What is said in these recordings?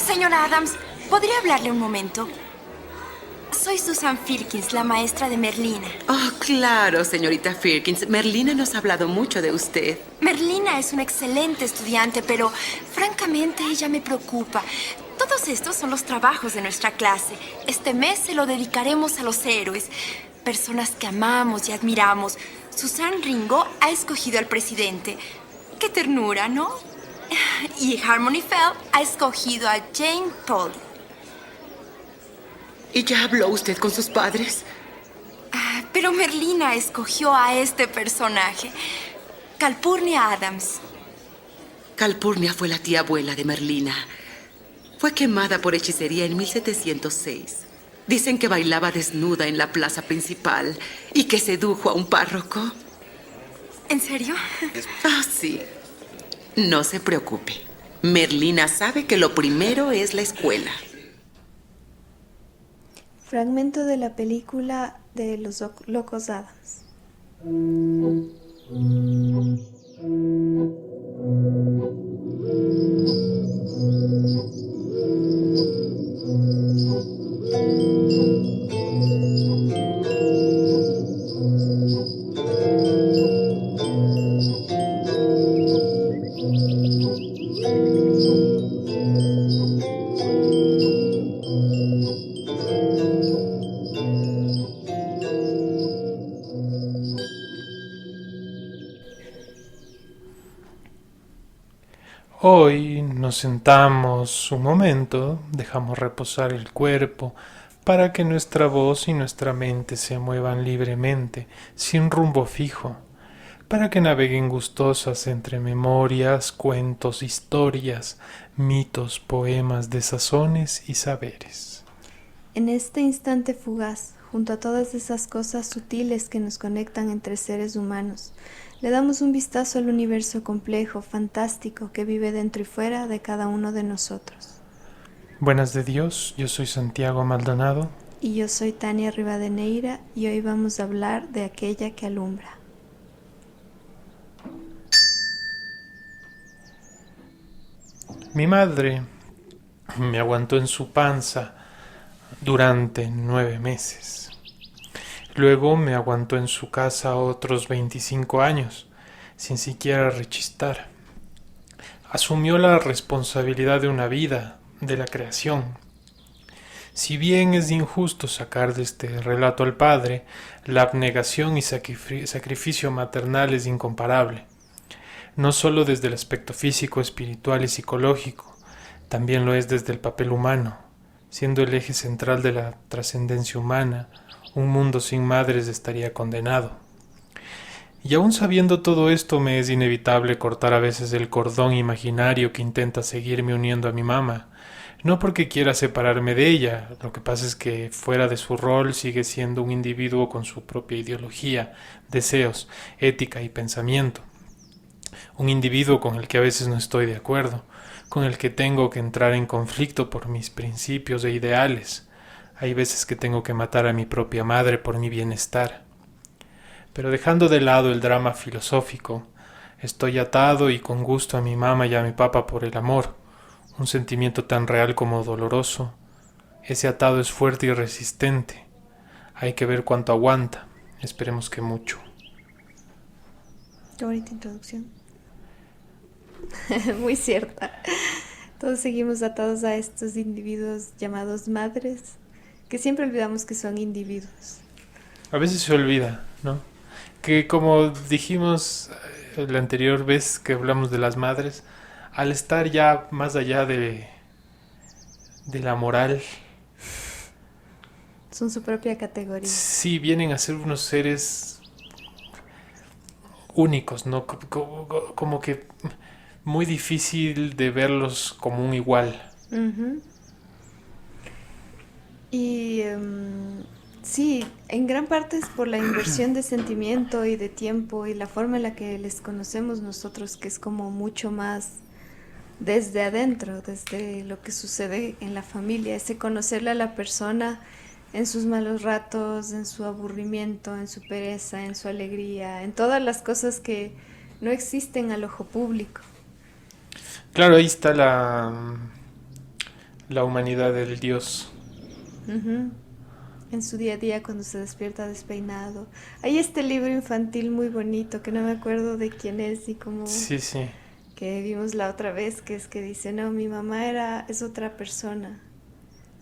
Señora Adams, ¿podría hablarle un momento? Soy Susan Firkins, la maestra de Merlina. Oh, claro, señorita Firkins. Merlina nos ha hablado mucho de usted. Merlina es una excelente estudiante, pero francamente ella me preocupa. Todos estos son los trabajos de nuestra clase. Este mes se lo dedicaremos a los héroes, personas que amamos y admiramos. Susan Ringo ha escogido al presidente. Qué ternura, ¿no? Y Harmony Fell ha escogido a Jane Paul. ¿Y ya habló usted con sus padres? Pero Merlina escogió a este personaje, Calpurnia Adams. Calpurnia fue la tía abuela de Merlina. Fue quemada por hechicería en 1706. Dicen que bailaba desnuda en la plaza principal y que sedujo a un párroco. ¿En serio? Ah, sí. No se preocupe. Merlina sabe que lo primero es la escuela. Fragmento de la película de Los Locos Adams. Hoy nos sentamos un momento, dejamos reposar el cuerpo para que nuestra voz y nuestra mente se muevan libremente, sin rumbo fijo, para que naveguen gustosas entre memorias, cuentos, historias, mitos, poemas, desazones y saberes. En este instante fugaz, junto a todas esas cosas sutiles que nos conectan entre seres humanos, le damos un vistazo al universo complejo, fantástico, que vive dentro y fuera de cada uno de nosotros. Buenas de Dios, yo soy Santiago Maldonado. Y yo soy Tania Rivadeneira y hoy vamos a hablar de aquella que alumbra. Mi madre me aguantó en su panza durante 9 meses. Luego me aguantó en su casa otros 25 años, sin siquiera rechistar. Asumió la responsabilidad de una vida, de la creación. Si bien es injusto sacar de este relato al padre, la abnegación y sacrificio maternal es incomparable. No solo desde el aspecto físico, espiritual y psicológico, también lo es desde el papel humano, siendo el eje central de la trascendencia humana. Un mundo sin madres estaría condenado. Y aún sabiendo todo esto, me es inevitable cortar a veces el cordón imaginario que intenta seguirme uniendo a mi mamá. No porque quiera separarme de ella, lo que pasa es que fuera de su rol sigue siendo un individuo con su propia ideología, deseos, ética y pensamiento. Un individuo con el que a veces no estoy de acuerdo, con el que tengo que entrar en conflicto por mis principios e ideales. Hay veces que tengo que matar a mi propia madre por mi bienestar. Pero dejando de lado el drama filosófico, estoy atado y con gusto a mi mamá y a mi papá por el amor, un sentimiento tan real como doloroso. Ese atado es fuerte y resistente. Hay que ver cuánto aguanta. Esperemos que mucho. Qué bonita introducción. Muy cierta. Todos seguimos atados a estos individuos llamados madres, que siempre olvidamos que son individuos. A veces se olvida, ¿no? Que como dijimos la anterior vez que hablamos de las madres, al estar ya más allá de la moral, Son su propia categoría. sí vienen a ser unos seres únicos, ¿no? Como que muy difícil de verlos como un igual. Uh-huh. Y sí, en gran parte es por la inversión de sentimiento y de tiempo y la forma en la que les conocemos nosotros, que es como mucho más desde adentro, desde lo que sucede en la familia, ese conocerle a la persona en sus malos ratos, en su aburrimiento, en su pereza, en su alegría, en todas las cosas que no existen al ojo público. Claro, ahí está la humanidad del Dios. Ujú. En su día a día cuando se despierta despeinado. Hay este libro infantil muy bonito que no me acuerdo de quién es y como Sí, sí. que vimos la otra vez, que es que dice, no, mi mamá es otra persona.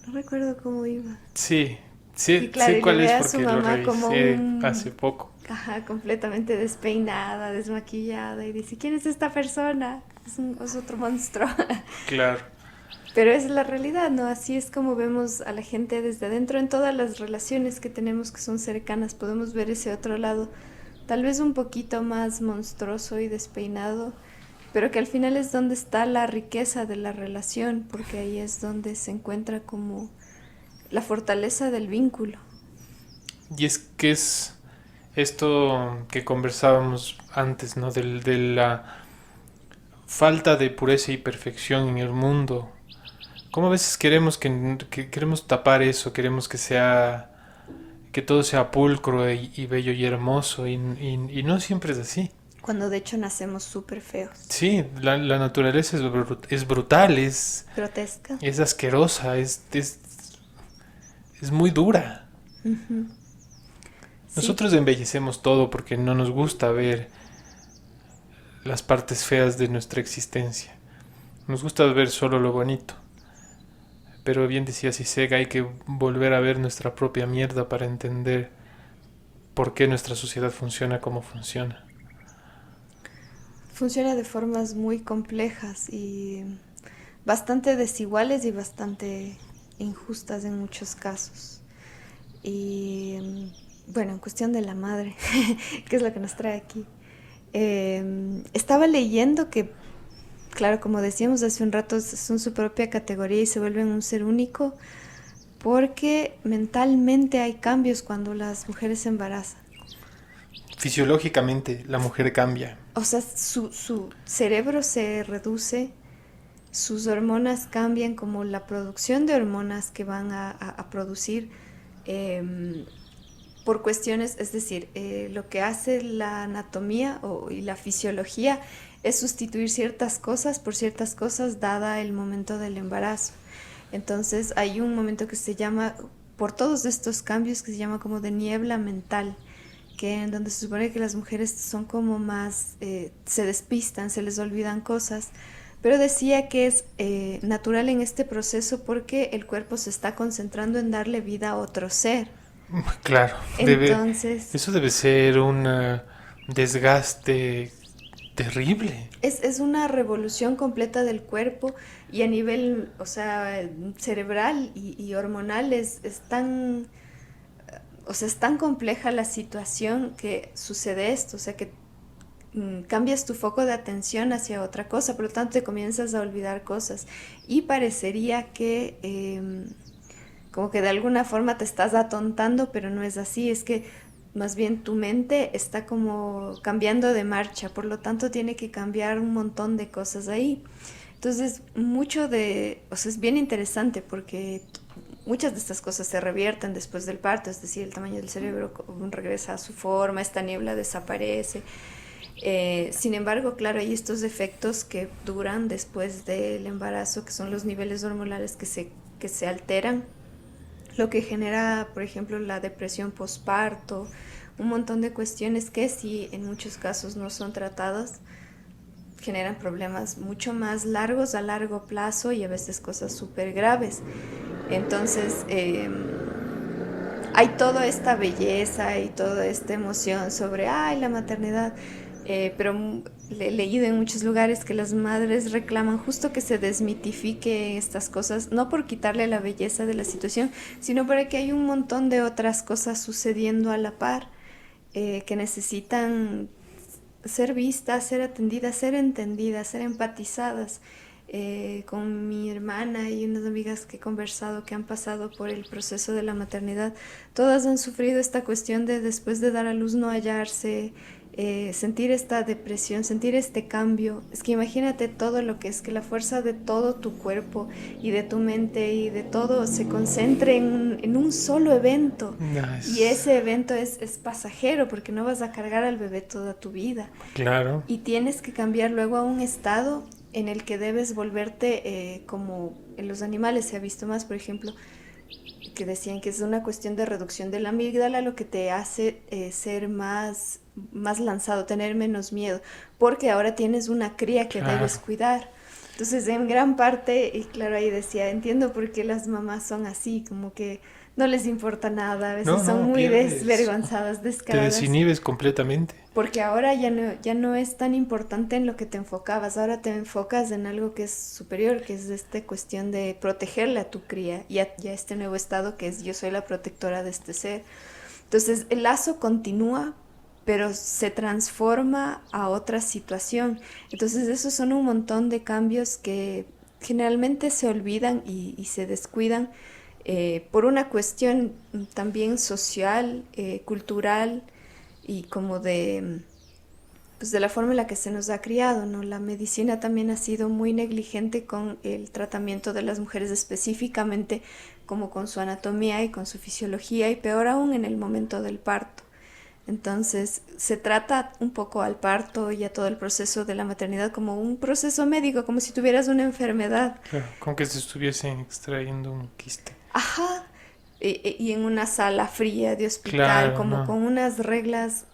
No recuerdo cómo iba. Sí, Y sí, claro, sé y le cuál ve es a su porque lo mamá como revisé hace poco. ajá, completamente despeinada, desmaquillada, y dice, ¿quién es esta persona? Es otro monstruo. Claro. Pero es la realidad, ¿no? Así es como vemos a la gente desde adentro en todas las relaciones que tenemos que son cercanas. Podemos ver ese otro lado, tal vez un poquito más monstruoso y despeinado, pero que al final es donde está la riqueza de la relación, porque ahí es donde se encuentra como la fortaleza del vínculo. Y es que es esto que conversábamos antes, ¿no? De la falta de pureza y perfección en el mundo. Como a veces queremos que queremos tapar eso, queremos que sea que todo sea pulcro y bello y hermoso y no siempre es así. Cuando de hecho nacemos súper feos. Sí, la naturaleza es brutal, Grotesca. es asquerosa, es muy dura. Ujú. Sí, Nosotros embellecemos todo porque no nos gusta ver las partes feas de nuestra existencia. Nos gusta ver solo lo bonito. Pero bien decía Sisega, hay que volver a ver nuestra propia mierda para entender por qué nuestra sociedad funciona como funciona. funciona de formas muy complejas y bastante desiguales y bastante injustas en muchos casos. Y bueno, en cuestión de la madre, que es lo que nos trae aquí, estaba leyendo que, claro, como decíamos hace un rato, son su propia categoría y se vuelven un ser único porque mentalmente hay cambios cuando las mujeres se embarazan. Fisiológicamente la mujer cambia. O sea, su cerebro se reduce, sus hormonas cambian, como la producción de hormonas que van a producir por cuestiones, es decir, lo que hace la anatomía y la fisiología es sustituir ciertas cosas por ciertas cosas dada el momento del embarazo. Entonces hay un momento que se llama, por todos estos cambios, que se llama como de niebla mental, que en donde se supone que las mujeres son como más, se despistan, se les olvidan cosas, pero decía que es natural en este proceso porque el cuerpo se está concentrando en darle vida a otro ser. Claro, Entonces, eso debe ser un desgaste terrible. es una revolución completa del cuerpo y a nivel, o sea, cerebral y hormonal es tan, o sea, es tan compleja la situación que sucede esto, o sea, que cambias tu foco de atención hacia otra cosa, por lo tanto te comienzas a olvidar cosas y parecería que como que de alguna forma te estás atontando, pero no es así, es que más bien tu mente está como cambiando de marcha, por lo tanto tiene que cambiar un montón de cosas ahí. Entonces, o sea, es bien interesante porque muchas de estas cosas se revierten después del parto, es decir, el tamaño del cerebro regresa a su forma, esta niebla desaparece. Sin embargo, claro, hay estos efectos que duran después del embarazo, que son los niveles hormonales que se alteran, lo que genera, por ejemplo, la depresión postparto, un montón de cuestiones que si en muchos casos no son tratadas, generan problemas mucho más largos a largo plazo y a veces cosas súper graves. Entonces, hay toda esta belleza y toda esta emoción sobre, ay, la maternidad, pero he leído en muchos lugares que las madres reclaman justo que se desmitifique estas cosas, no por quitarle la belleza de la situación, sino porque hay un montón de otras cosas sucediendo a la par que necesitan ser vistas, ser atendidas, ser entendidas, ser empatizadas. Con mi hermana y unas amigas que he conversado que han pasado por el proceso de la maternidad, todas han sufrido esta cuestión de después de dar a luz no hallarse, sentir esta depresión, sentir este cambio. Es que imagínate todo lo que es que la fuerza de todo tu cuerpo y de tu mente y de todo se concentre en un solo evento. Nice. Y ese evento es pasajero porque no vas a cargar al bebé toda tu vida. Claro. Y tienes que cambiar luego a un estado en el que debes volverte como en los animales se ha visto más, por ejemplo, que decían que es una cuestión de reducción de la amígdala lo que te hace ser más lanzado, tener menos miedo, porque ahora tienes una cría que Claro. debes cuidar. Entonces, en gran parte, y claro, ahí decía, entiendo por qué las mamás son así, como que no les importa nada, a veces No, son no, muy pierdes. desvergonzadas, Te descaradas. desinhibes completamente. Porque ahora ya no es tan importante en lo que te enfocabas, ahora te enfocas en algo que es superior, que es esta cuestión de protegerle a tu cría y a este nuevo estado que es yo soy la protectora de este ser. Entonces el lazo continúa, pero se transforma a otra situación. Entonces esos son un montón de cambios que generalmente se olvidan y se descuidan por una cuestión también social, cultural y como pues de la forma en la que se nos ha criado, ¿no? La medicina también ha sido muy negligente con el tratamiento de las mujeres específicamente, como con su anatomía y con su fisiología, y peor aún en el momento del parto. Entonces se trata un poco al parto y a todo el proceso de la maternidad como un proceso médico, como si tuvieras una enfermedad. Claro, con que se estuviesen extrayendo un quiste. Ajá. Y en una sala fría de hospital, Claro, como no. con unas reglas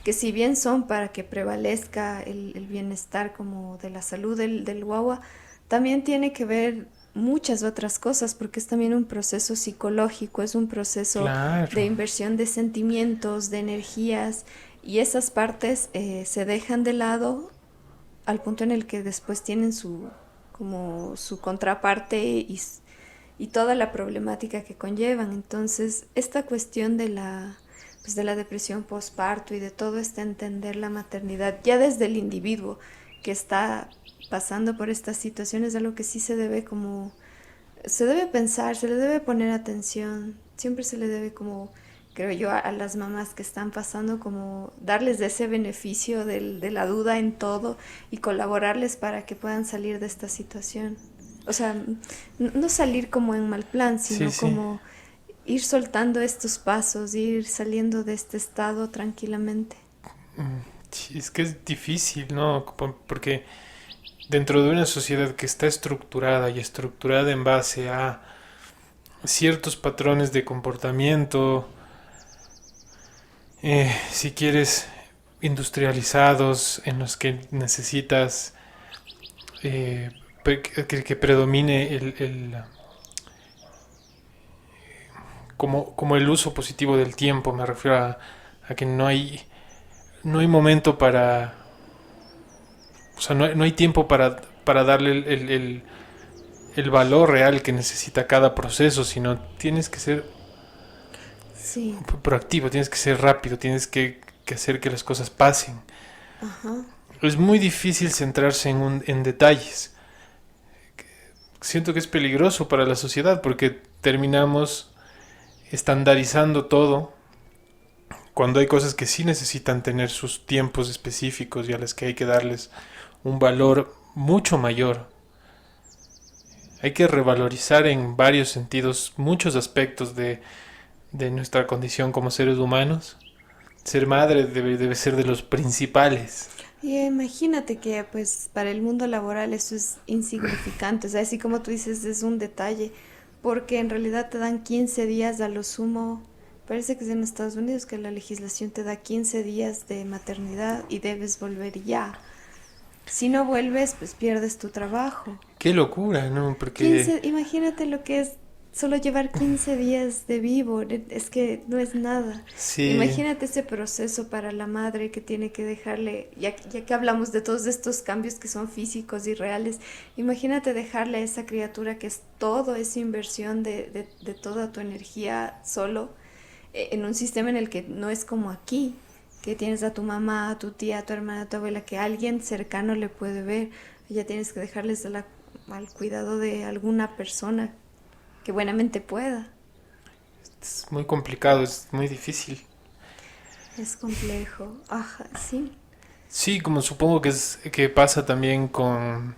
que si bien son para que prevalezca el bienestar como de la salud del guagua, también tiene que ver muchas otras cosas, porque es también un proceso psicológico, es un proceso de Claro. inversión de sentimientos, de energías, y esas partes se dejan de lado al punto en el que después tienen como su contraparte y toda la problemática que conllevan. Entonces, esta cuestión pues de la depresión postparto y de todo este entender la maternidad, ya desde el individuo que está pasando por estas situaciones, es algo que sí se debe pensar, se le debe poner atención, siempre se le debe como, creo yo, a las mamás que están pasando, como darles de ese beneficio de la duda en todo y colaborarles para que puedan salir de esta situación. O sea, no salir como en mal plan, Sí, sino sí. como ir soltando estos pasos, ir saliendo de este estado tranquilamente. Sí, es que es difícil, ¿no? Porque dentro de una sociedad que está estructurada y estructurada en base a ciertos patrones de comportamiento, si quieres, industrializados, en los que necesitas que predomine como el uso positivo del tiempo. Me refiero a que no hay momento para, o sea, no hay tiempo para darle el valor real que necesita cada proceso, sino tienes que ser Sí, proactivo, tienes que ser rápido, tienes que hacer que las cosas pasen. ajá. Es muy difícil centrarse en detalles. Siento que es peligroso para la sociedad porque terminamos estandarizando todo cuando hay cosas que sí necesitan tener sus tiempos específicos y a las que hay que darles un valor mucho mayor. Hay que revalorizar en varios sentidos muchos aspectos de nuestra condición como seres humanos. Ser madre debe ser de los principales. Y imagínate que pues para el mundo laboral eso es insignificante, o sea, así como tú dices, es un detalle, porque en realidad te dan 15 días a lo sumo, parece que es en Estados Unidos que la legislación te da 15 días de maternidad y debes volver ya. Si no vuelves, pues pierdes tu trabajo. Qué locura, ¿no? Porque 15, imagínate lo que es solo llevar 15 días de vivo, es que no es nada. sí, Imagínate ese proceso para la madre que tiene que dejarle, ya que hablamos de todos estos cambios que son físicos y reales, imagínate dejarle a esa criatura que es todo esa inversión de toda tu energía solo en un sistema en el que no es como aquí, que tienes a tu mamá, a tu tía, a tu hermana, a tu abuela, que alguien cercano le puede ver, ya tienes que dejarles al cuidado de alguna persona que buenamente pueda. es muy complicado, es muy difícil. Es complejo. Ajá, sí. Sí, como supongo que pasa también con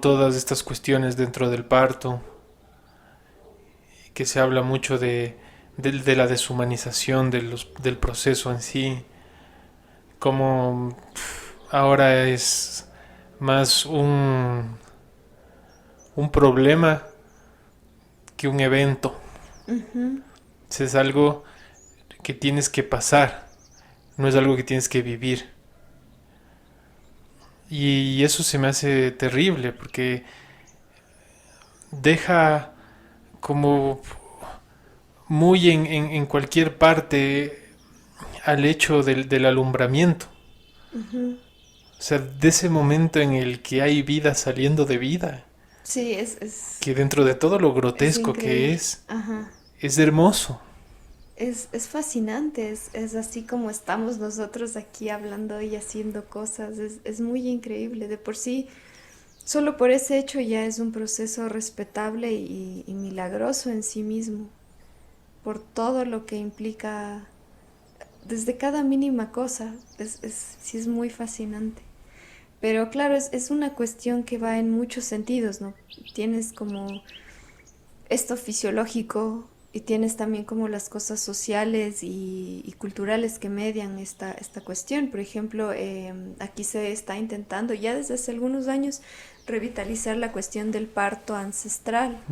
todas estas cuestiones dentro del parto, que se habla mucho de la deshumanización del proceso en sí, como ahora es más un problema que un evento. Es algo que tienes que pasar, no es algo que tienes que vivir. Y eso se me hace terrible porque deja como muy en cualquier parte al hecho del alumbramiento. O sea, de ese momento en el que hay vida saliendo de vida. Sí, Que dentro de todo lo grotesco que es hermoso. Es fascinante, es así como estamos nosotros aquí hablando y haciendo cosas, es muy increíble. De por sí, solo por ese hecho ya es un proceso respetable y milagroso en sí mismo, por todo lo que implica desde cada mínima cosa, sí es muy fascinante. Pero claro, es una cuestión que va en muchos sentidos, ¿no? Tienes como esto fisiológico y tienes también como las cosas sociales y culturales que median esta cuestión. Por ejemplo, aquí se está intentando ya desde hace algunos años revitalizar la cuestión del parto ancestral,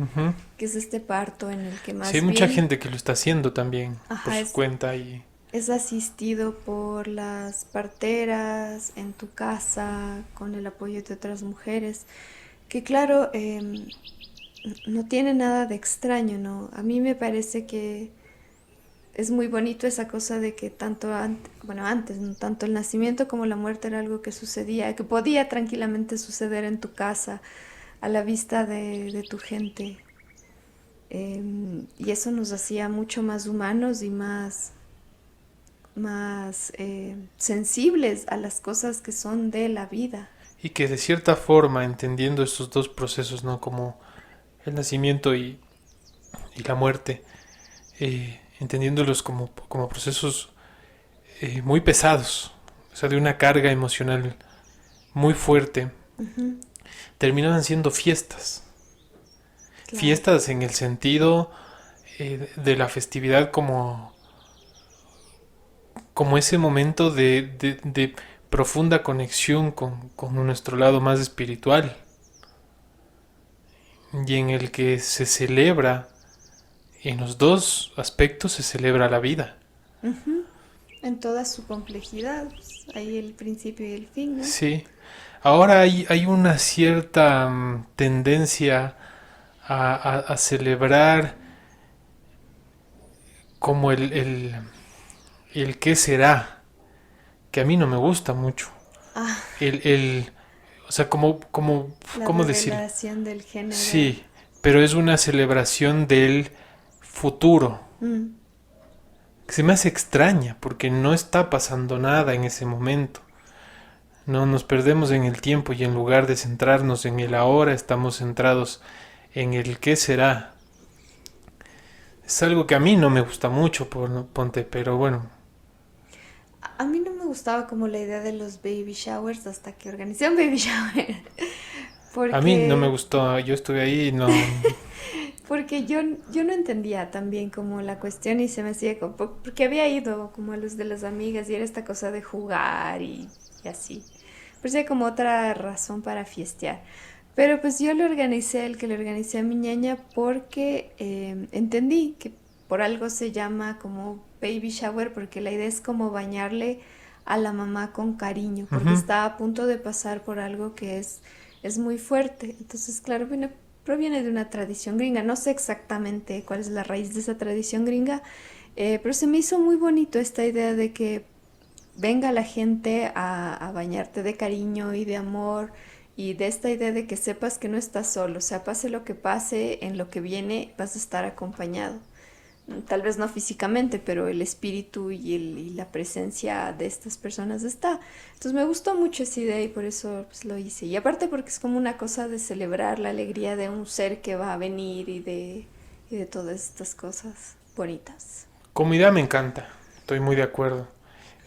que es este parto en el que más sí, hay mucha gente que lo está haciendo también por su cuenta y... Es asistido por las parteras en tu casa, con el apoyo de otras mujeres, que claro, no tiene nada de extraño, ¿no? A mí me parece que es muy bonito esa cosa de que antes, ¿no? Tanto el nacimiento como la muerte era algo que sucedía, que podía tranquilamente suceder en tu casa, a la vista de tu gente. Y eso nos hacía mucho más humanos y más sensibles a las cosas que son de la vida. Y que de cierta forma, entendiendo estos dos procesos, ¿no? Como el nacimiento y la muerte, entendiéndolos como procesos muy pesados, o sea, de una carga emocional muy fuerte, terminaban siendo fiestas. Claro. Fiestas en el sentido de la festividad como ese momento de profunda conexión con nuestro lado más espiritual y en el que se celebra, en los dos aspectos se celebra la vida. En toda su complejidad, pues, hay el principio y el fin, ¿no? Sí. Ahora hay una cierta tendencia a celebrar como el qué será, que a mí no me gusta mucho. O sea, ¿cómo decir? La revelación del género. Sí, pero es una celebración del futuro. Que se me hace extraña, porque no está pasando nada en ese momento. No nos perdemos en el tiempo y en lugar de centrarnos en el ahora, estamos centrados en el qué será. Es algo que a mí no me gusta mucho, ponte, pero bueno. A mí no me gustaba como la idea de los baby showers hasta que organizé un baby shower. Porque... A mí no me gustó, yo estuve ahí y no... Porque yo no entendía también como la cuestión y se me hacía como... Porque había ido como a los de las amigas y era esta cosa de jugar y así. Parecía como otra razón para fiestear. Pero pues yo el que le organicé a mi ñaña porque entendí que por algo se llama como baby shower, porque la idea es como bañarle a la mamá con cariño, porque está a punto de pasar por algo que es muy fuerte. Entonces, claro, bueno, proviene de una tradición gringa. No sé exactamente cuál es la raíz de esa tradición gringa, pero se me hizo muy bonito esta idea de que venga la gente a bañarte de cariño y de amor, y de esta idea de que sepas que no estás solo, o sea, pase lo que pase, en lo que viene vas a estar acompañado. Tal vez no físicamente, pero el espíritu y la presencia de estas personas está. Entonces me gustó mucho esa idea y por eso pues, lo hice. Y aparte porque es como una cosa de celebrar la alegría de un ser que va a venir y de todas estas cosas bonitas. Como idea me encanta, estoy muy de acuerdo.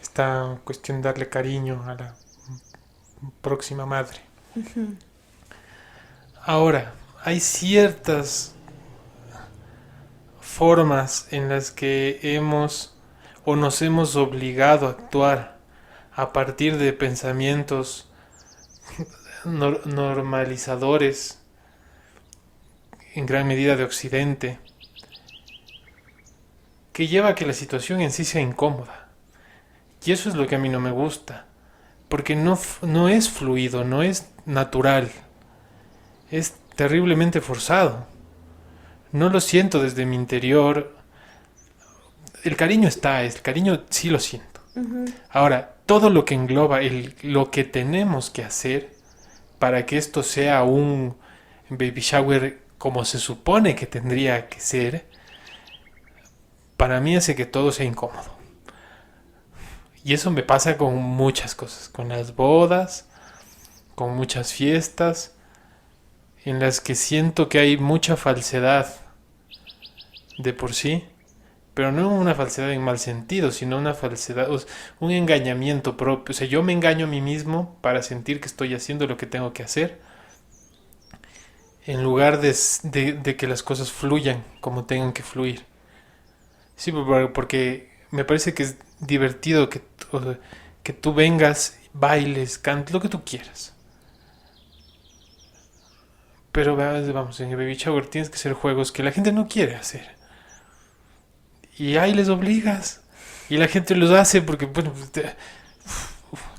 Esta cuestión de darle cariño a la próxima madre. Ahora, hay ciertas formas en las que nos hemos obligado a actuar a partir de pensamientos normalizadores en gran medida de Occidente, que lleva a que la situación en sí sea incómoda. Y eso es lo que a mí no me gusta, porque no es fluido, no es natural, es terriblemente forzado. No lo siento desde mi interior. El cariño el cariño sí lo siento. Ahora, todo lo que engloba lo que tenemos que hacer para que esto sea un baby shower como se supone que tendría que ser, para mí hace que todo sea incómodo. Y eso me pasa con muchas cosas, con las bodas, con muchas fiestas, en las que siento que hay mucha falsedad de por sí, pero no una falsedad en mal sentido, sino una falsedad, un engañamiento propio. O sea, yo me engaño a mí mismo para sentir que estoy haciendo lo que tengo que hacer, en lugar de que las cosas fluyan como tengan que fluir. Sí, porque me parece que es divertido que tú vengas, bailes, cantes, lo que tú quieras. Pero vamos, en el baby shower tienes que hacer juegos que la gente no quiere hacer. Y ahí les obligas. Y la gente los hace porque, bueno,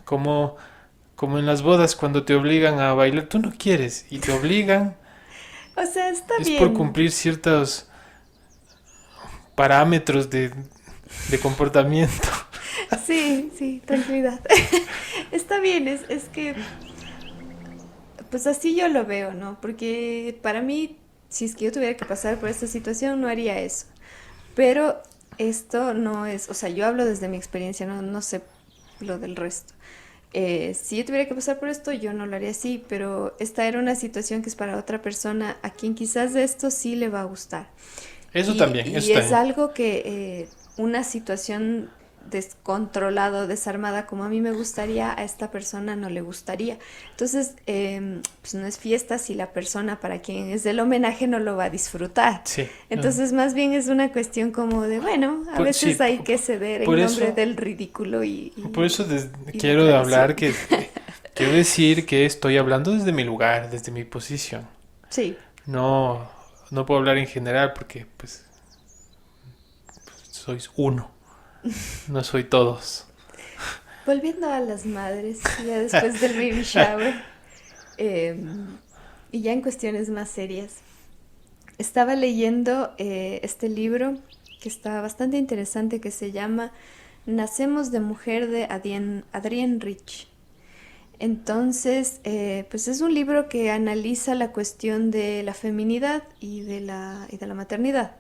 como en las bodas cuando te obligan a bailar, tú no quieres y te obligan. O sea, está Es bien. por cumplir ciertos parámetros de comportamiento. Sí, tranquilidad. Está bien, es que, pues así yo lo veo, ¿no? Porque para mí, si es que yo tuviera que pasar por esta situación, no haría eso. Pero esto no es, o sea, yo hablo desde mi experiencia, no sé lo del resto. Si yo tuviera que pasar por esto, yo no lo haría así, pero esta era una situación que es para otra persona a quien quizás de esto sí le va a gustar. Eso Y también, eso es también. algo que una situación descontrolada o desarmada como a mí me gustaría, a esta persona no le gustaría. Entonces, pues no es fiesta si la persona para quien es el homenaje no lo va a disfrutar. Sí. Entonces, más bien es una cuestión como de, bueno, a veces Sí, hay que ceder en por nombre eso, del ridículo por eso y la quiero hablar tradición. quiero decir que estoy hablando desde mi lugar, desde mi posición. Sí. No, no puedo hablar en general porque pues sois uno, no soy todos. Volviendo a las madres, ya después del baby shower, eh, y ya en cuestiones más serias, estaba leyendo este libro que está bastante interesante que se llama Nacemos de Mujer de Adrienne Rich. Entonces, pues es un libro que analiza la cuestión de la feminidad y de la maternidad,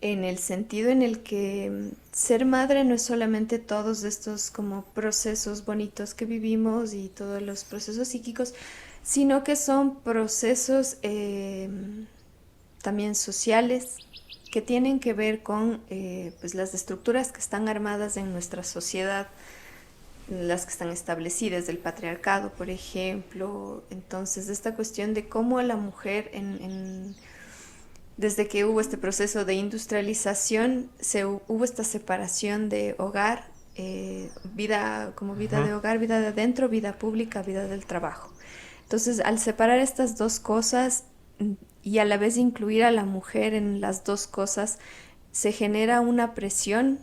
en el sentido en el que ser madre no es solamente todos estos como procesos bonitos que vivimos y todos los procesos psíquicos, sino que son procesos también sociales que tienen que ver con pues las estructuras que están armadas en nuestra sociedad, las que están establecidas del patriarcado, por ejemplo. Entonces, esta cuestión de cómo la mujer desde que hubo este proceso de industrialización, hubo esta separación de hogar, vida como vida de Ujú. hogar, vida de adentro, vida pública, vida del trabajo. Entonces, al separar estas dos cosas y a la vez incluir a la mujer en las dos cosas, se genera una presión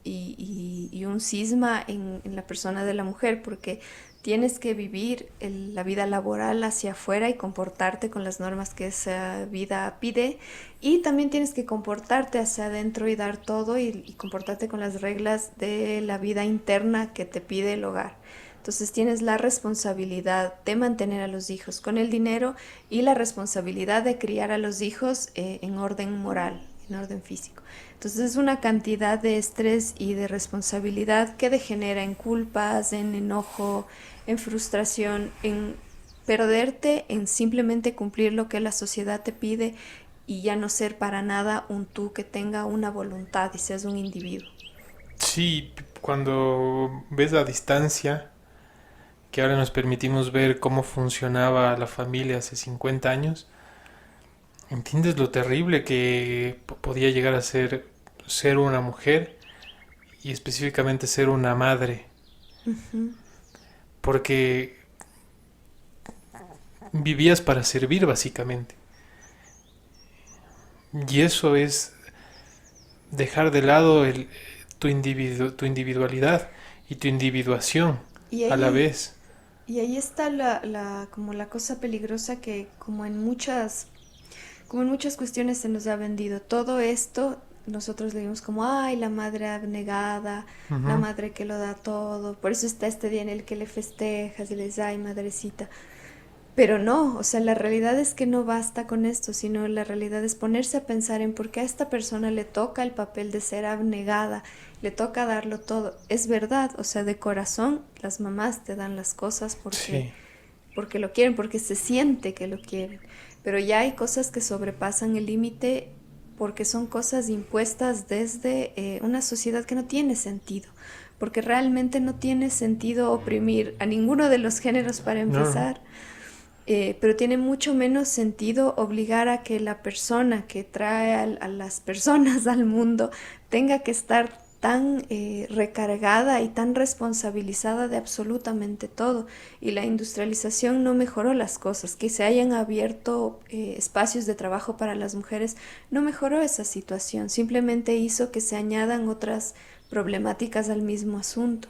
y un cisma en la persona de la mujer, porque tienes que vivir la vida laboral hacia afuera y comportarte con las normas que esa vida pide, y también tienes que comportarte hacia adentro y dar todo y comportarte con las reglas de la vida interna que te pide el hogar. Entonces tienes la responsabilidad de mantener a los hijos con el dinero y la responsabilidad de criar a los hijos en orden moral, en orden físico. Entonces es una cantidad de estrés y de responsabilidad que degenera en culpas, en enojo, en frustración, en perderte en simplemente cumplir lo que la sociedad te pide y ya no ser para nada un tú que tenga una voluntad y seas un individuo. Sí, cuando ves la distancia, que ahora nos permitimos ver cómo funcionaba la familia hace 50 años, entiendes lo terrible que podía llegar a ser una mujer y específicamente ser una madre. Porque vivías para servir básicamente. Y eso es dejar de lado tu individualidad y tu individuación Y a la ahí, vez. y ahí está como la cosa peligrosa que como en muchas cuestiones se nos ha vendido. Todo esto nosotros le vimos como, ay, la madre abnegada, la Ujú. madre que lo da todo. Por eso está este día en el que le festejas y le dices, ay, madrecita. Pero no, o sea, la realidad es que no basta con esto, sino la realidad es ponerse a pensar en por qué a esta persona le toca el papel de ser abnegada, le toca darlo todo. Es verdad, o sea, de corazón las mamás te dan las cosas Sí, porque lo quieren, porque se siente que lo quieren. Pero ya hay cosas que sobrepasan el límite porque son cosas impuestas desde una sociedad que no tiene sentido. Porque realmente no tiene sentido oprimir a ninguno de los géneros para no, no. empezar. Pero tiene mucho menos sentido obligar a que la persona que trae a las personas al mundo tenga que estar tan recargada y tan responsabilizada de absolutamente todo. Y la industrialización no mejoró las cosas. Que se hayan abierto espacios de trabajo para las mujeres no mejoró esa situación. Simplemente hizo que se añadan otras problemáticas al mismo asunto.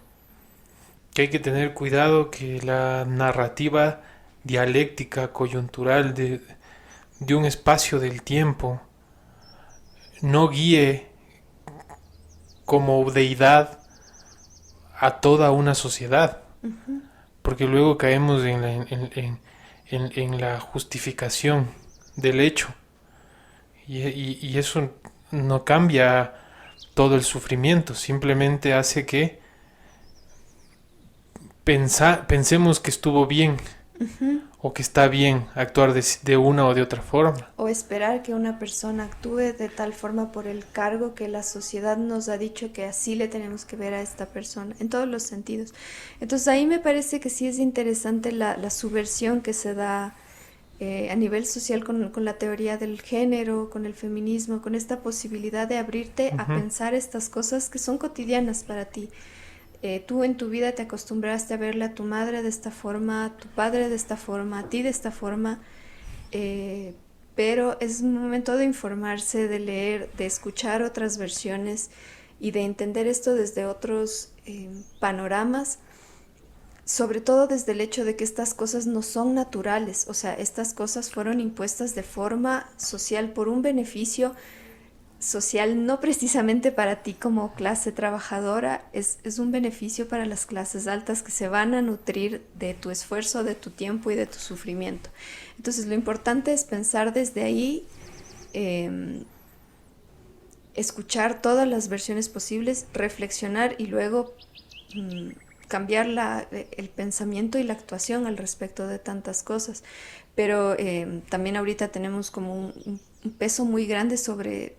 Que hay que tener cuidado que la narrativa dialéctica, coyuntural de un espacio del tiempo no guíe como deidad a toda una sociedad, porque luego caemos en la justificación del hecho y eso no cambia todo el sufrimiento, simplemente hace que pensemos que estuvo bien o que está bien actuar de una o de otra forma. O esperar que una persona actúe de tal forma por el cargo que la sociedad nos ha dicho que así le tenemos que ver a esta persona, en todos los sentidos. Entonces ahí me parece que sí es interesante la subversión que se da a nivel social con la teoría del género, con el feminismo, con esta posibilidad de abrirte a Ujú. pensar estas cosas que son cotidianas para ti. Tú en tu vida te acostumbraste a verle a tu madre de esta forma, a tu padre de esta forma, a ti de esta forma, eh, pero es un momento de informarse, de leer, de escuchar otras versiones y de entender esto desde otros panoramas, sobre todo desde el hecho de que estas cosas no son naturales, o sea, estas cosas fueron impuestas de forma social por un beneficio social, no precisamente para ti como clase trabajadora, es un beneficio para las clases altas que se van a nutrir de tu esfuerzo, de tu tiempo y de tu sufrimiento. Entonces lo importante es pensar desde ahí, eh, escuchar todas las versiones posibles, reflexionar y luego mm, cambiar el pensamiento y la actuación al respecto de tantas cosas. Pero también ahorita tenemos como un peso muy grande sobre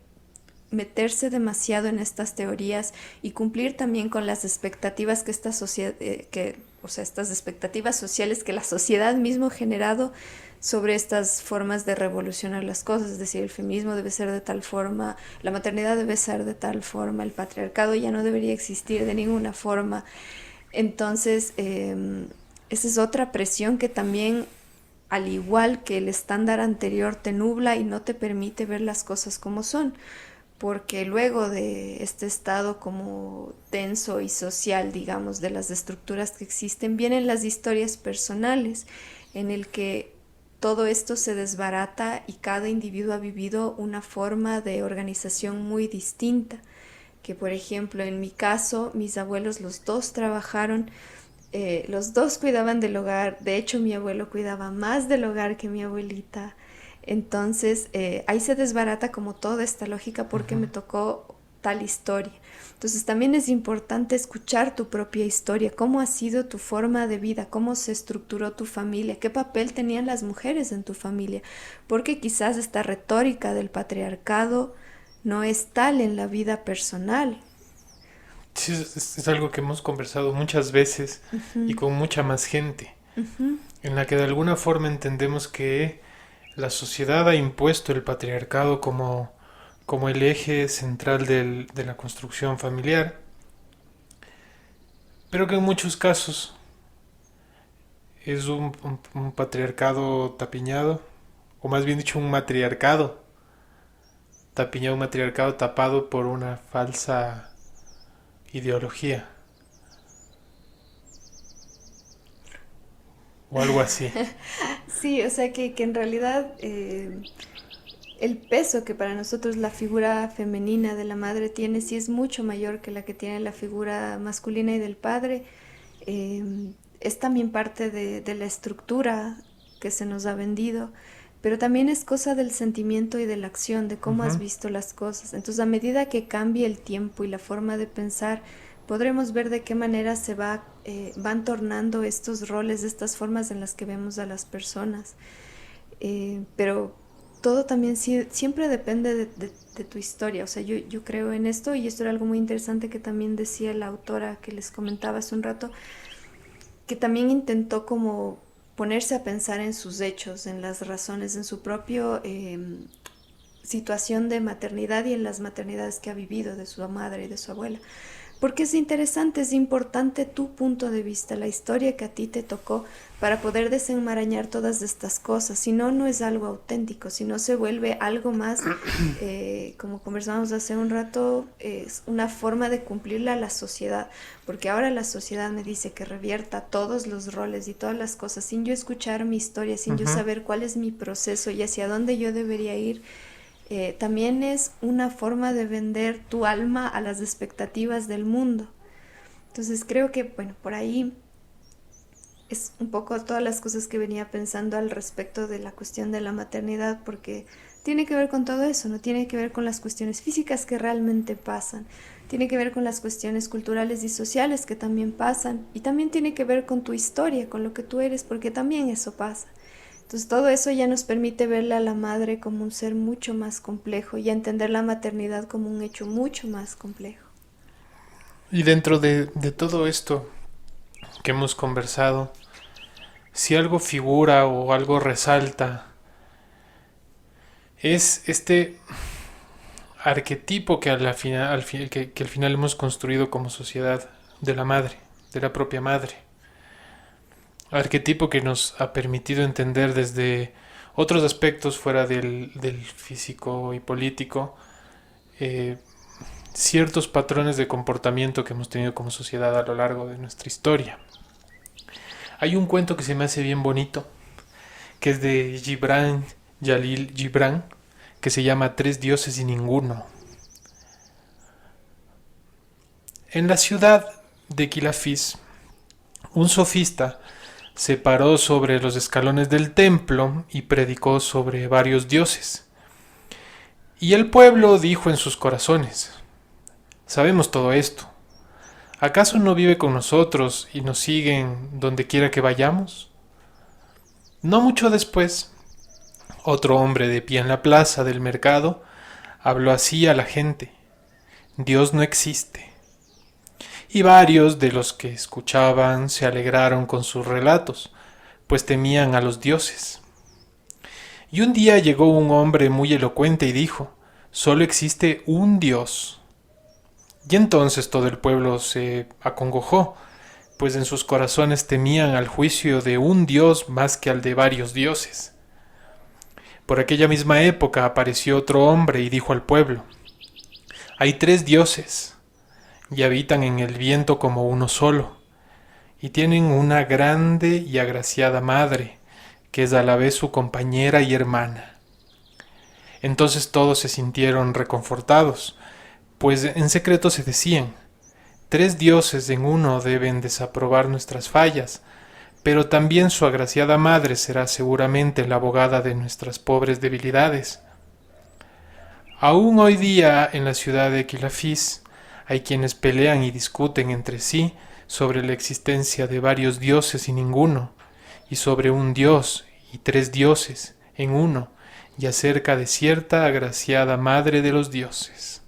meterse demasiado en estas teorías y cumplir también con las expectativas que esta sociedad, o sea, estas expectativas sociales que la sociedad mismo ha generado sobre estas formas de revolucionar las cosas, es decir, el feminismo debe ser de tal forma, la maternidad debe ser de tal forma, el patriarcado ya no debería existir de ninguna forma. Entonces, esa es otra presión que también, al igual que el estándar anterior, te nubla y no te permite ver las cosas como son, porque luego de este estado como denso y social, digamos, de las estructuras que existen, vienen las historias personales en el que todo esto se desbarata y cada individuo ha vivido una forma de organización muy distinta. Que por ejemplo, en mi caso, mis abuelos los dos trabajaron, los dos cuidaban del hogar, de hecho mi abuelo cuidaba más del hogar que mi abuelita. Entonces ahí se desbarata como toda esta lógica porque me tocó tal historia. Entonces también es importante escuchar tu propia historia, cómo ha sido tu forma de vida, cómo se estructuró tu familia, qué papel tenían las mujeres en tu familia, porque quizás esta retórica del patriarcado no es tal en la vida personal. Sí, es algo que hemos conversado muchas veces y con mucha más gente, en la que de alguna forma entendemos que la sociedad ha impuesto el patriarcado como el eje central de la construcción familiar, pero que en muchos casos es un patriarcado tapiñado, o más bien dicho un matriarcado tapiñado, un matriarcado tapado por una falsa ideología, o algo así. Sí, o sea que en realidad el peso que para nosotros la figura femenina de la madre tiene sí es mucho mayor que la que tiene la figura masculina y del padre. Es también parte de la estructura que se nos ha vendido, pero también es cosa del sentimiento y de la acción, de cómo has Ujú. visto las cosas. Entonces, a medida que cambie el tiempo y la forma de pensar, podremos ver de qué manera van tornando estos roles, estas formas en las que vemos a las personas. Pero todo también siempre depende de tu historia. O sea, yo creo en esto y esto era algo muy interesante que también decía la autora que les comentaba hace un rato, que también intentó como ponerse a pensar en sus hechos, en las razones, en su propia situación de maternidad y en las maternidades que ha vivido de su madre y de su abuela. Porque es interesante, es importante tu punto de vista, la historia que a ti te tocó para poder desenmarañar todas estas cosas. Si no, no es algo auténtico, si no se vuelve algo más, como conversábamos hace un rato, es una forma de cumplirle a la sociedad. Porque ahora la sociedad me dice que revierta todos los roles y todas las cosas sin yo escuchar mi historia, sin yo Ujú. saber cuál es mi proceso y hacia dónde yo debería ir. También es una forma de vender tu alma a las expectativas del mundo. Entonces creo que, bueno, por ahí es un poco todas las cosas que venía pensando al respecto de la cuestión de la maternidad, porque tiene que ver con todo eso, no tiene que ver con las cuestiones físicas que realmente pasan, tiene que ver con las cuestiones culturales y sociales que también pasan, y también tiene que ver con tu historia, con lo que tú eres, porque también eso pasa. Entonces todo eso ya nos permite verle a la madre como un ser mucho más complejo y a entender la maternidad como un hecho mucho más complejo. Y dentro de todo esto que hemos conversado, si algo figura o algo resalta, es este arquetipo que, que al final hemos construido como sociedad de la madre, de la propia madre. Arquetipo que nos ha permitido entender desde otros aspectos fuera del físico y político, eh, ciertos patrones de comportamiento que hemos tenido como sociedad a lo largo de nuestra historia. Hay un cuento que se me hace bien bonito, que es de Gibran Jalil Gibran, que se llama Tres dioses y ninguno. En la ciudad de Quilafis, un sofista se paró sobre los escalones del templo y predicó sobre varios dioses. Y el pueblo dijo en sus corazones: sabemos todo esto. ¿Acaso no vive con nosotros y nos siguen donde quiera que vayamos? No mucho después, otro hombre de pie en la plaza del mercado habló así a la gente: Dios no existe. Y varios de los que escuchaban se alegraron con sus relatos, pues temían a los dioses. Y un día llegó un hombre muy elocuente y dijo: solo existe un Dios. Y entonces todo el pueblo se acongojó, pues en sus corazones temían al juicio de un Dios más que al de varios dioses. Por aquella misma época apareció otro hombre y dijo al pueblo: hay tres dioses, y habitan en el viento como uno solo, y tienen una grande y agraciada madre, que es a la vez su compañera y hermana. Entonces todos se sintieron reconfortados, pues en secreto se decían: tres dioses en uno deben desaprobar nuestras fallas, pero también su agraciada madre será seguramente la abogada de nuestras pobres debilidades. Aún hoy día en la ciudad de Quilafis hay quienes pelean y discuten entre sí sobre la existencia de varios dioses y ninguno, y sobre un dios y tres dioses en uno, y acerca de cierta agraciada madre de los dioses.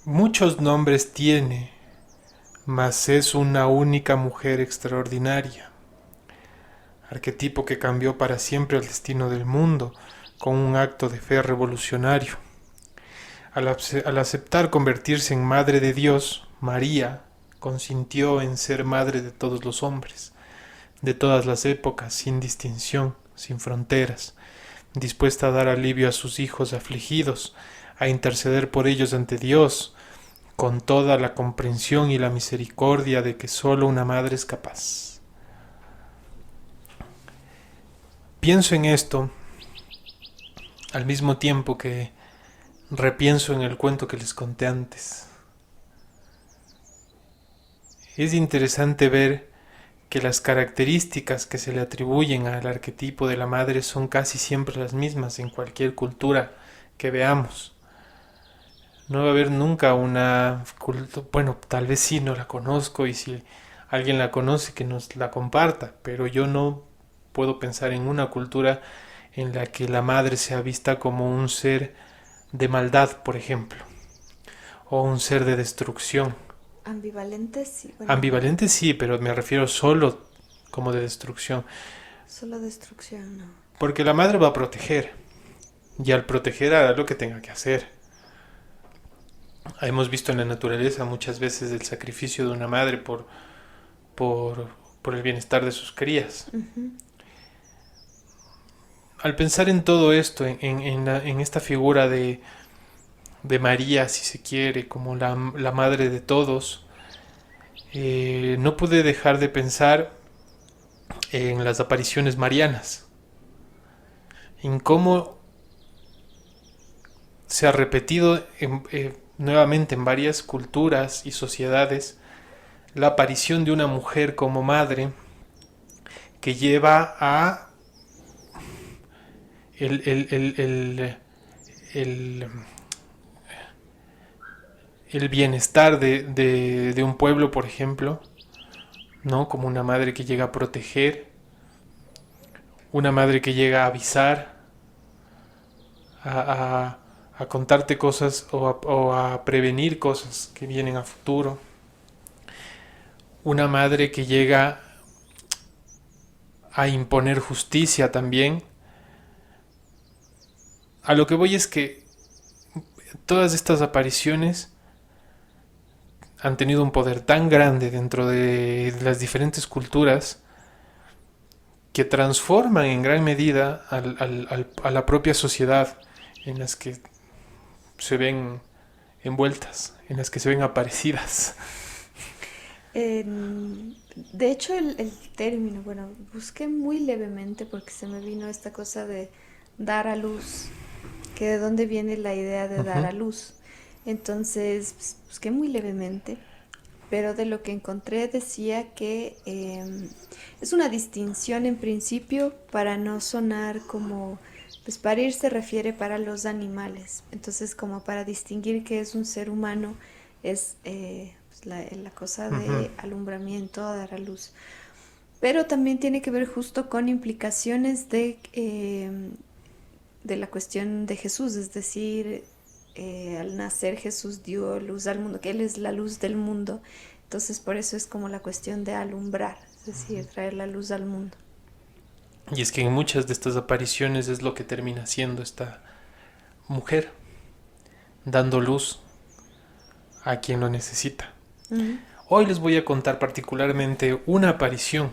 Muchos nombres tiene, mas es una única mujer extraordinaria, arquetipo que cambió para siempre el destino del mundo con un acto de fe revolucionario. Al aceptar convertirse en Madre de Dios, María consintió en ser madre de todos los hombres, de todas las épocas, sin distinción, sin fronteras, dispuesta a dar alivio a sus hijos afligidos, a interceder por ellos ante Dios, con toda la comprensión y la misericordia de que sólo una madre es capaz. Pienso en esto al mismo tiempo que repienso en el cuento que les conté antes. Es interesante ver que las características que se le atribuyen al arquetipo de la madre son casi siempre las mismas en cualquier cultura que veamos. No va a haber nunca una cultura, bueno, tal vez sí, no la conozco, y si alguien la conoce que nos la comparta, pero yo no puedo pensar en una cultura en la que la madre sea vista como un ser de maldad, por ejemplo, o un ser de destrucción. Ambivalente, sí. Bueno, Ambivalente sí, pero me refiero solo como de destrucción. solo destrucción, no. Porque la madre va a proteger, y al proteger hará lo que tenga que hacer. Hemos visto en la naturaleza muchas veces el sacrificio de una madre por el bienestar de sus crías. Uh-huh. Al pensar en todo esto, en esta figura de María, si se quiere, como la madre de todos, no pude dejar de pensar en las apariciones marianas, en cómo se ha repetido nuevamente en varias culturas y sociedades la aparición de una mujer como madre que lleva a el bienestar de un pueblo, por ejemplo, ¿no? Como una madre que llega a proteger, una madre que llega a avisar, a contarte cosas o a prevenir cosas que vienen a futuro. Una madre que llega a imponer justicia también. A lo que voy es que todas estas apariciones han tenido un poder tan grande dentro de las diferentes culturas que transforman en gran medida a la propia sociedad en las que se ven envueltas, en las que se ven aparecidas. De hecho, el término, bueno, busqué muy levemente porque se me vino esta cosa de dar a luz, que de dónde viene la idea de dar a luz. Entonces, busqué muy levemente, pero de lo que encontré decía que es una distinción en principio para no sonar como, pues parir se refiere para los animales, entonces como para distinguir que es un ser humano es la cosa de alumbramiento, dar a luz. Pero también tiene que ver justo con implicaciones de la cuestión de Jesús, es decir, al nacer Jesús dio luz al mundo, que Él es la luz del mundo. Entonces por eso es como la cuestión de alumbrar, es decir, traer la luz al mundo. Y es que en muchas de estas apariciones es lo que termina siendo esta mujer, dando luz a quien lo necesita. Hoy les voy a contar particularmente una aparición.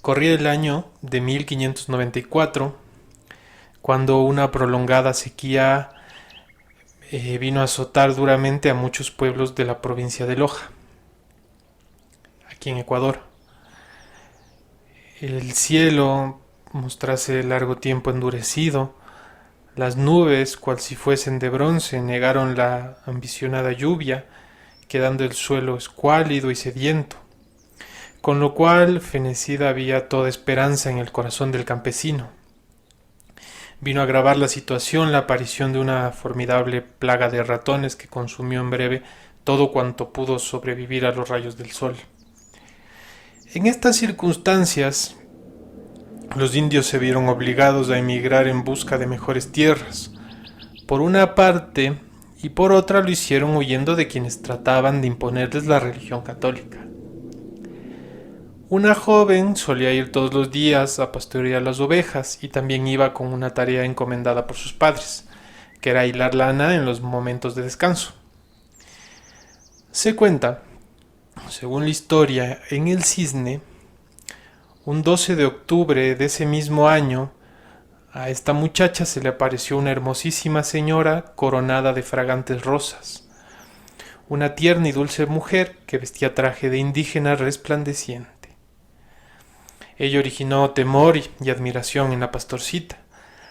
Corría el año de 1594, cuando una prolongada sequía vino a azotar duramente a muchos pueblos de la provincia de Loja, aquí en Ecuador. El cielo mostrase largo tiempo endurecido, las nubes, cual si fuesen de bronce, negaron la ambicionada lluvia, quedando el suelo escuálido y sediento, con lo cual fenecida había toda esperanza en el corazón del campesino. Vino a agravar la situación la aparición de una formidable plaga de ratones que consumió en breve todo cuanto pudo sobrevivir a los rayos del sol. En estas circunstancias, los indios se vieron obligados a emigrar en busca de mejores tierras. Por una parte, y por otra lo hicieron huyendo de quienes trataban de imponerles la religión católica. Una joven solía ir todos los días a pastorear las ovejas y también iba con una tarea encomendada por sus padres, que era hilar lana en los momentos de descanso. Se cuenta, según la historia, en el Cisne, un 12 de octubre de ese mismo año, a esta muchacha se le apareció una hermosísima señora coronada de fragantes rosas, una tierna y dulce mujer que vestía traje de indígena resplandeciente. Ello originó temor y admiración en la pastorcita,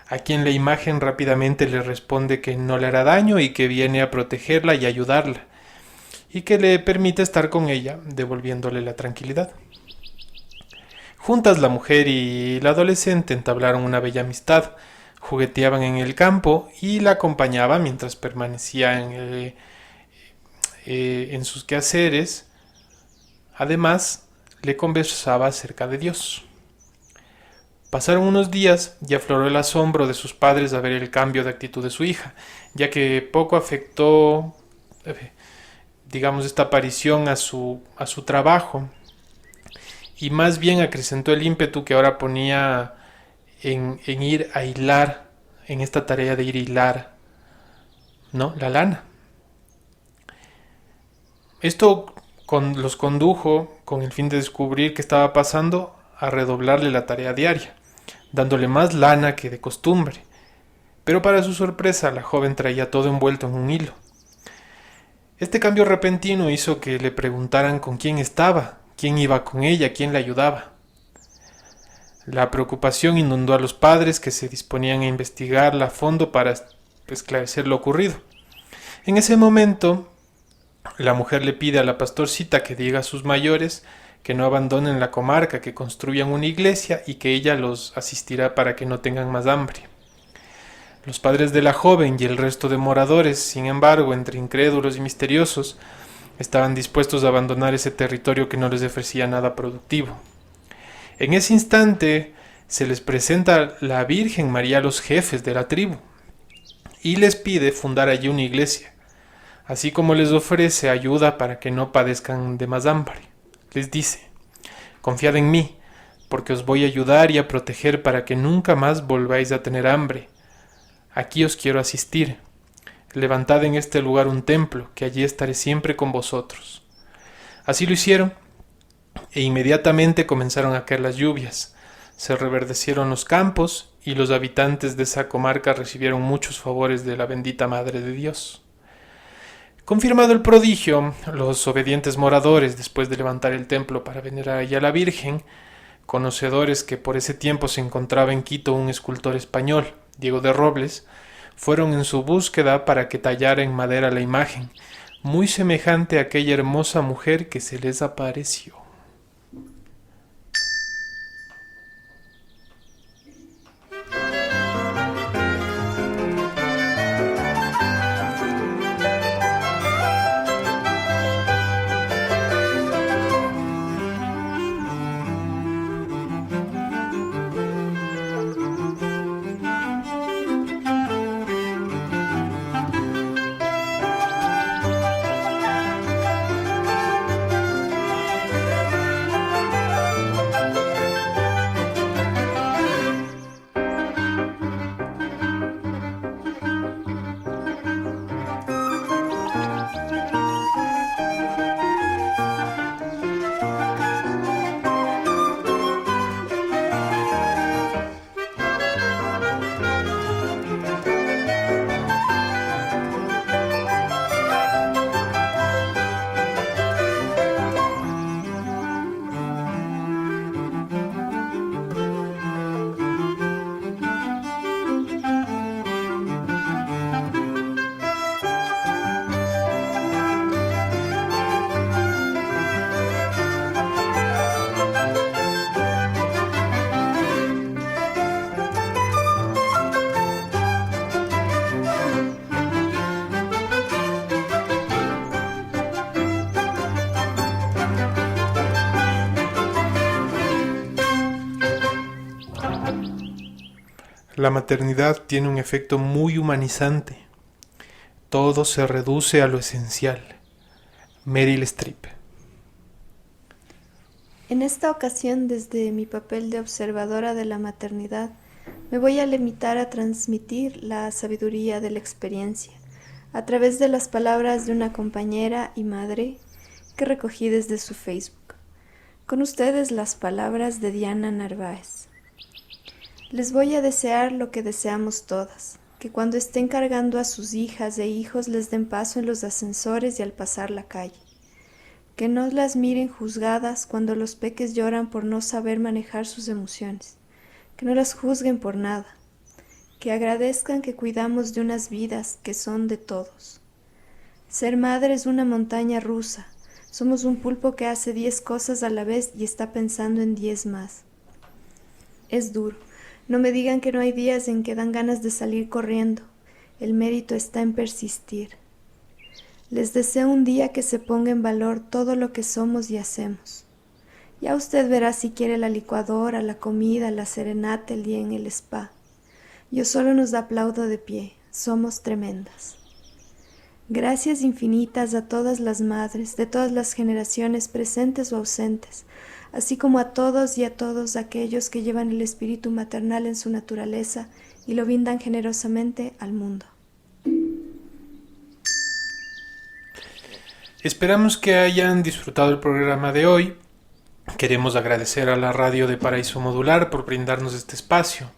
a quien la imagen rápidamente le responde que no le hará daño y que viene a protegerla y ayudarla, y que le permite estar con ella, devolviéndole la tranquilidad. Juntas la mujer y la adolescente entablaron una bella amistad, jugueteaban en el campo y la acompañaba mientras permanecía en sus quehaceres. Además, le conversaba acerca de Dios. Pasaron unos días y afloró el asombro de sus padres a ver el cambio de actitud de su hija, ya que poco afectó, esta aparición a su trabajo, y más bien acrecentó el ímpetu que ahora ponía en ir a hilar, en esta tarea de ir a hilar, ¿no?, la lana. Esto los condujo, con el fin de descubrir qué estaba pasando, a redoblarle la tarea diaria, dándole más lana que de costumbre. Pero para su sorpresa, la joven traía todo envuelto en un hilo. Este cambio repentino hizo que le preguntaran con quién estaba, quién iba con ella, quién la ayudaba. La preocupación inundó a los padres, que se disponían a investigarla a fondo para esclarecer lo ocurrido. En ese momento, la mujer le pide a la pastorcita que diga a sus mayores que no abandonen la comarca, que construyan una iglesia y que ella los asistirá para que no tengan más hambre. Los padres de la joven y el resto de moradores, sin embargo, entre incrédulos y misteriosos, estaban dispuestos a abandonar ese territorio que no les ofrecía nada productivo. En ese instante se les presenta la Virgen María a los jefes de la tribu y les pide fundar allí una iglesia, así como les ofrece ayuda para que no padezcan de más hambre. Les dice: confiad en mí, porque os voy a ayudar y a proteger para que nunca más volváis a tener hambre. Aquí os quiero asistir. Levantad en este lugar un templo, que allí estaré siempre con vosotros. Así lo hicieron, e inmediatamente comenzaron a caer las lluvias. Se reverdecieron los campos, y los habitantes de esa comarca recibieron muchos favores de la bendita Madre de Dios. Confirmado el prodigio, los obedientes moradores, después de levantar el templo para venerar allí a la Virgen, conocedores que por ese tiempo se encontraba en Quito un escultor español, Diego de Robles, fueron en su búsqueda para que tallara en madera la imagen, muy semejante a aquella hermosa mujer que se les apareció. La maternidad tiene un efecto muy humanizante. Todo se reduce a lo esencial. Meryl Streep. En esta ocasión, desde mi papel de observadora de la maternidad, me voy a limitar a transmitir la sabiduría de la experiencia a través de las palabras de una compañera y madre que recogí desde su Facebook. Con ustedes las palabras de Diana Narváez. Les voy a desear lo que deseamos todas, que cuando estén cargando a sus hijas e hijos les den paso en los ascensores y al pasar la calle. Que no las miren juzgadas cuando los peques lloran por no saber manejar sus emociones. Que no las juzguen por nada. Que agradezcan que cuidamos de unas vidas que son de todos. Ser madre es una montaña rusa. Somos un pulpo que hace 10 cosas a la vez y está pensando en 10 más. Es duro. No me digan que no hay días en que dan ganas de salir corriendo. El mérito está en persistir. Les deseo un día que se ponga en valor todo lo que somos y hacemos. Ya usted verá si quiere la licuadora, la comida, la serenata, el día en el spa. Yo solo nos aplaudo de pie. Somos tremendas. Gracias infinitas a todas las madres de todas las generaciones presentes o ausentes, así como a todos y a todos aquellos que llevan el espíritu maternal en su naturaleza y lo brindan generosamente al mundo. Esperamos que hayan disfrutado el programa de hoy. Queremos agradecer a la radio de Paraíso Modular por brindarnos este espacio.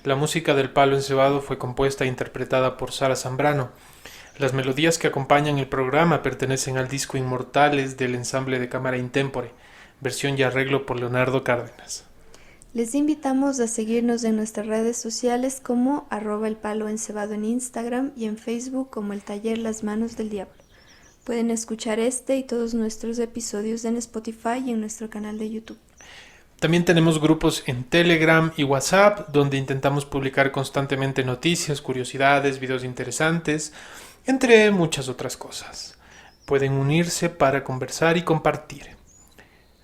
La música del Palo Encebado fue compuesta e interpretada por Sara Zambrano. Las melodías que acompañan el programa pertenecen al disco Inmortales del ensamble de cámara Intempore, versión y arreglo por Leonardo Cárdenas. Les invitamos a seguirnos en nuestras redes sociales como @elpaloencebado en Instagram y en Facebook como el taller Las Manos del Diablo. Pueden escuchar este y todos nuestros episodios en Spotify y en nuestro canal de YouTube. También tenemos grupos en Telegram y WhatsApp, donde intentamos publicar constantemente noticias, curiosidades, videos interesantes, entre muchas otras cosas. Pueden unirse para conversar y compartir.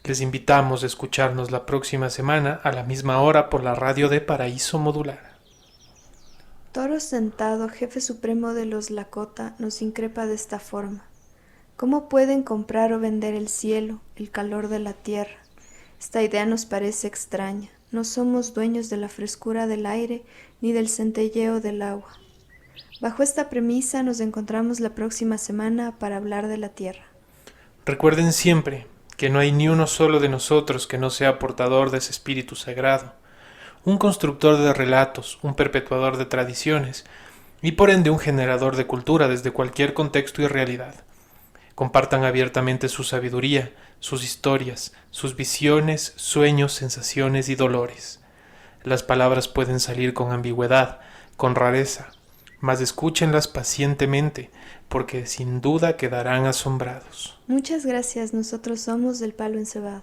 Les invitamos a escucharnos la próxima semana a la misma hora por la radio de Paraíso Modular. Toro Sentado, jefe supremo de los Lakota, nos increpa de esta forma. ¿Cómo pueden comprar o vender el cielo, el calor de la tierra? Esta idea nos parece extraña. No somos dueños de la frescura del aire ni del centelleo del agua. Bajo esta premisa nos encontramos la próxima semana para hablar de la tierra. Recuerden siempre que no hay ni uno solo de nosotros que no sea portador de ese espíritu sagrado, un constructor de relatos, un perpetuador de tradiciones y por ende un generador de cultura desde cualquier contexto y realidad. Compartan abiertamente su sabiduría, sus historias, sus visiones, sueños, sensaciones y dolores. Las palabras pueden salir con ambigüedad, con rareza, mas escúchenlas pacientemente, porque sin duda quedarán asombrados. Muchas gracias, nosotros somos del Palo Encebado.